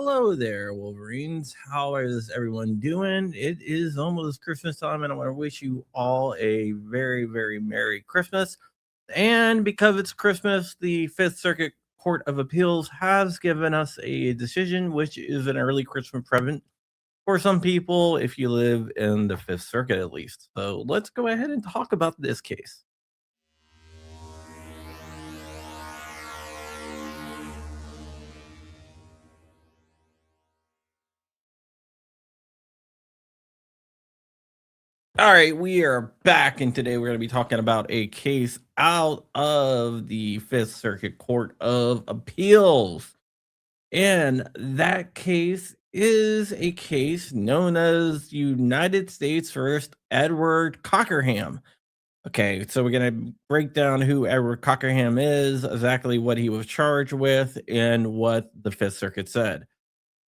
Hello there, Wolverines. How is everyone doing? It is almost Christmas time, and I want to wish you all a very, very Merry Christmas. And because it's Christmas, the Fifth Circuit Court of Appeals has given us a decision, which is an early Christmas present for some people if you live in the Fifth Circuit at least. So let's go ahead and talk about this case. All right, we are back, and today we're going to be talking about a case out of the Fifth Circuit Court of Appeals. And that case is a case known as United States versus Edward Cockerham. Okay, so we're going to break down who Edward Cockerham is, exactly what he was charged with, and what the Fifth Circuit said.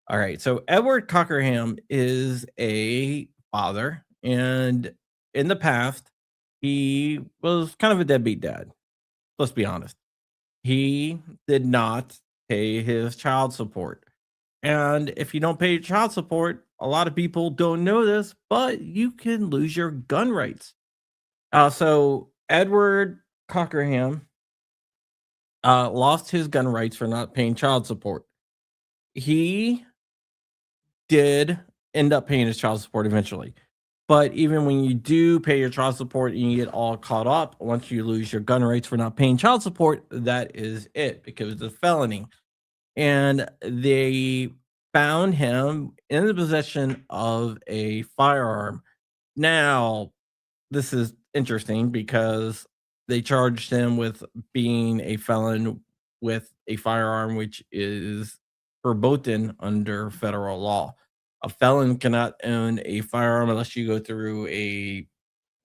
All right, so Edward Cockerham is a father, and in the past, he was kind of a deadbeat dad. Let's be honest. He did not pay his child support. And if you don't pay your child support, a lot of people don't know this, but you can lose your gun rights. So Edward Cockerham lost his gun rights for not paying child support. He did end up paying his child support eventually. But even when you do pay your child support and you get all caught up, once you lose your gun rights for not paying child support, that is it because it's a felony. And they found him in the possession of a firearm. Now, this is interesting because they charged him with being a felon with a firearm, which is verboten under federal law. A felon cannot own a firearm unless you go through a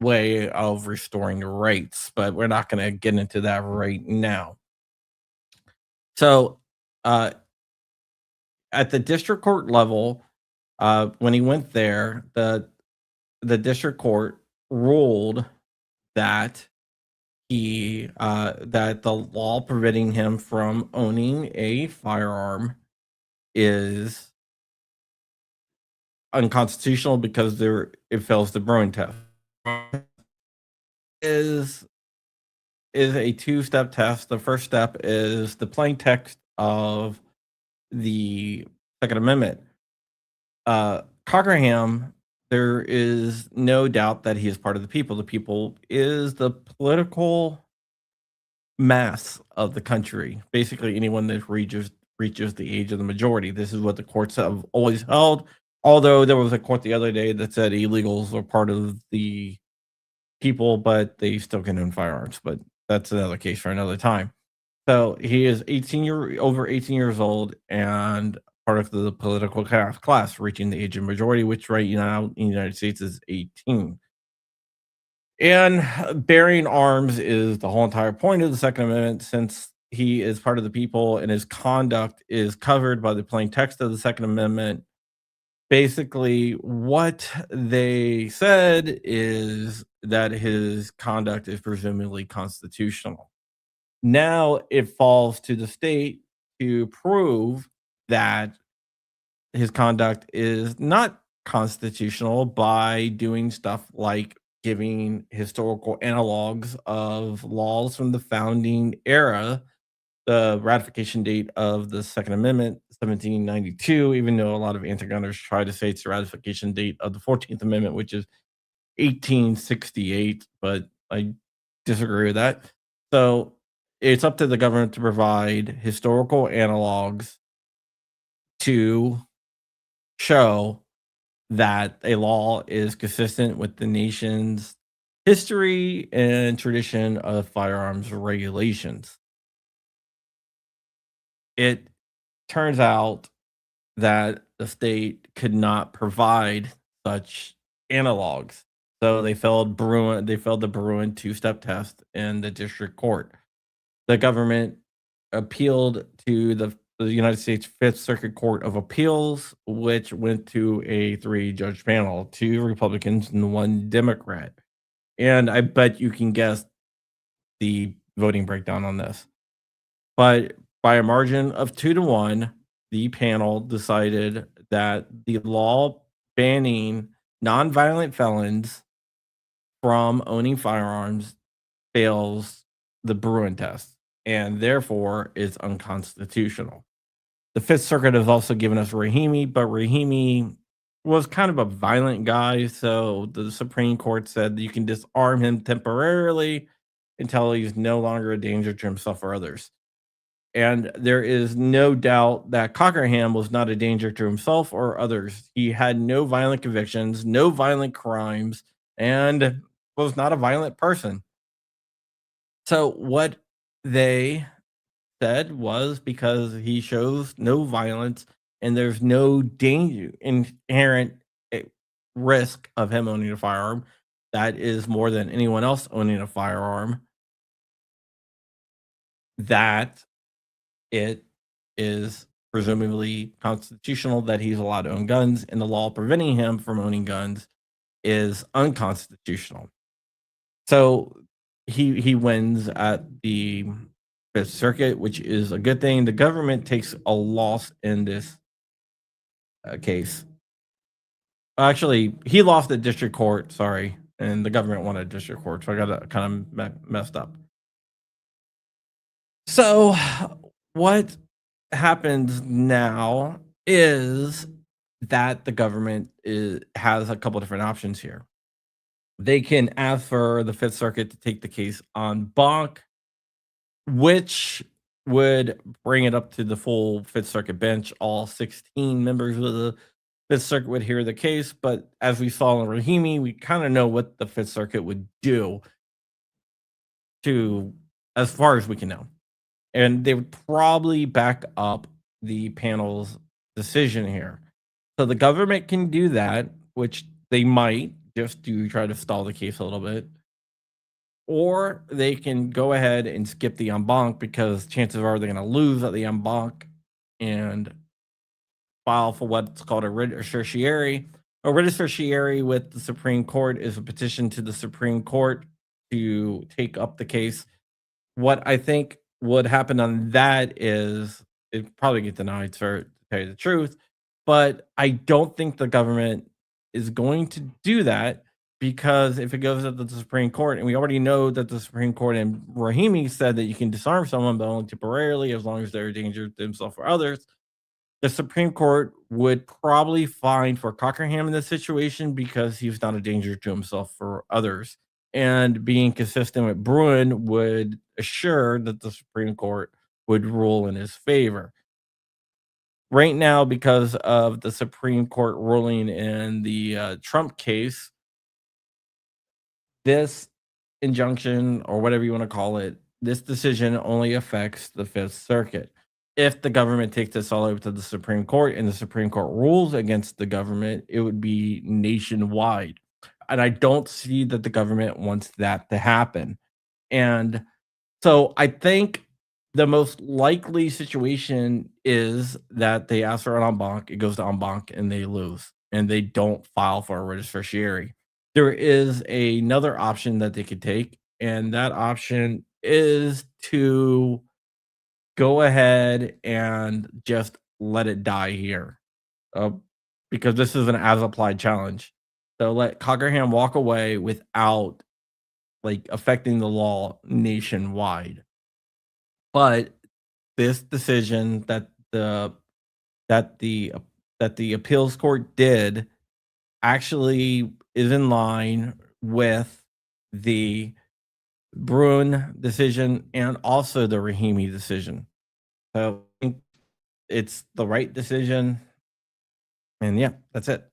way of restoring rights, but we're not going to get into that right now. So, at the district court level, when he went there, the district court ruled that that the law preventing him from owning a firearm is unconstitutional because it fails the Bruin test. Is a two-step test. The first step is the plain text of the Second Amendment. Cockerham, there is no doubt that he is part of the people. The people is the political mass of the country. Basically, anyone that reaches the age of the majority. This is what the courts have always held. Although there was a court the other day that said illegals are part of the people, but they still can own firearms. But that's another case for another time. So he is over 18 years old and part of the political class reaching the age of majority, which right now in the United States is 18. And bearing arms is the whole entire point of the Second Amendment, since he is part of the people and his conduct is covered by the plain text of the Second Amendment. Basically, what they said is that his conduct is presumably constitutional. Now it falls to the state to prove that his conduct is not constitutional by doing stuff like giving historical analogs of laws from the founding era. The ratification date of the Second Amendment, 1792, even though a lot of anti-gunners try to say it's the ratification date of the 14th Amendment, which is 1868, but I disagree with that. So it's up to the government to provide historical analogs to show that a law is consistent with the nation's history and tradition of firearms regulations. It turns out that the state could not provide such analogs. So they failed the Bruin two-step test in the district court. The government appealed to the United States Fifth Circuit Court of Appeals, which went to a 3-judge panel, 2 Republicans and 1 Democrat. And I bet you can guess the voting breakdown on this. But by a margin of 2-1, the panel decided that the law banning nonviolent felons from owning firearms fails the Bruin test and therefore is unconstitutional. The Fifth Circuit has also given us Rahimi, but Rahimi was kind of a violent guy, so the Supreme Court said that you can disarm him temporarily until he's no longer a danger to himself or others. And there is no doubt that Cockerham was not a danger to himself or others. He had no violent convictions, no violent crimes, and was not a violent person. So what they said was because he shows no violence and there's no danger inherent risk of him owning a firearm that is more than anyone else owning a firearm, that it is presumably constitutional that he's allowed to own guns, and the law preventing him from owning guns is unconstitutional. So he wins at the Fifth Circuit, which is a good thing. The government takes a loss in this case. Actually, he lost at district court, sorry, and the government won at district court, so I got it kind of messed up. So what happens now is that the government has a couple different options here. They can ask for the Fifth Circuit to take the case en banc, which would bring it up to the full Fifth Circuit bench. All 16 members of the Fifth Circuit would hear the case, but as we saw in Rahimi, we kind of know what the Fifth Circuit would do to, as far as we can know. And they would probably back up the panel's decision here. So the government can do that, which they might just to try to stall the case a little bit. Or they can go ahead and skip the en banc because chances are they're going to lose at the en banc and file for what's called a writ of certiorari. A writ of certiorari with the Supreme Court is a petition to the Supreme Court to take up the case. What I think would happen on that is it probably get denied, to tell you the truth. But I don't think the government is going to do that because if it goes up to the Supreme Court, and we already know that the Supreme Court and Rahimi said that you can disarm someone, but only temporarily as long as they're a danger to themselves or others, the Supreme Court would probably fine for Cockerham in this situation because he's not a danger to himself or others. And being consistent with Bruin would assure that the Supreme Court would rule in his favor. Right now, because of the Supreme Court ruling in the Trump case, this injunction, or whatever you want to call it, this decision only affects the Fifth Circuit. If the government takes this all over to the Supreme Court and the Supreme Court rules against the government, it would be nationwide. And I don't see that the government wants that to happen. And so I think the most likely situation is that they ask for an en banc, it goes to en banc, and they lose, and they don't file for a writ of certiorari. There is another option that they could take, and that option is to go ahead and just let it die here, uh, because this is an as applied challenge. So let Cockerham walk away without like affecting the law nationwide. But this decision that the that the appeals court did actually is in line with the Bruin decision and also the Rahimi decision. So I think it's the right decision. And yeah, that's it.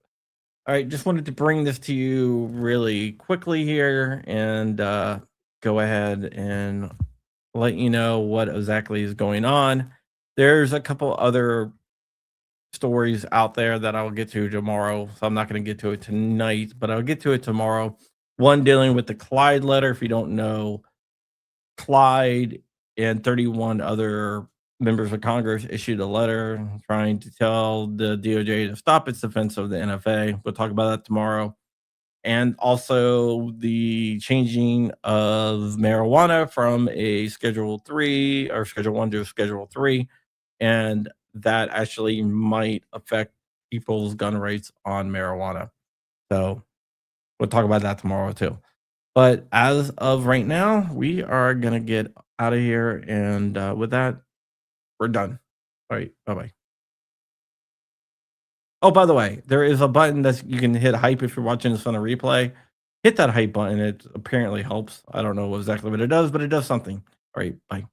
All right, just wanted to bring this to you really quickly here and go ahead and let you know what exactly is going on. There's a couple other stories out there that I'll get to tomorrow, so I'm not going to get to it tonight, but I'll get to it tomorrow. One dealing with the Clyde letter. If you don't know, Clyde and 31 other members of Congress issued a letter trying to tell the DOJ to stop its defense of the NFA. We'll talk about that tomorrow. And also the changing of marijuana from a Schedule 3 or Schedule 1 to a Schedule 3. And that actually might affect people's gun rates on marijuana. So we'll talk about that tomorrow too. But as of right now, we are gonna get out of here, and with that, we're done. All right, bye bye. Oh, by the way, there is a button that you can hit hype if you're watching this on a replay. Hit that hype button. It apparently helps. I don't know exactly what it does, but it does something. All right, bye.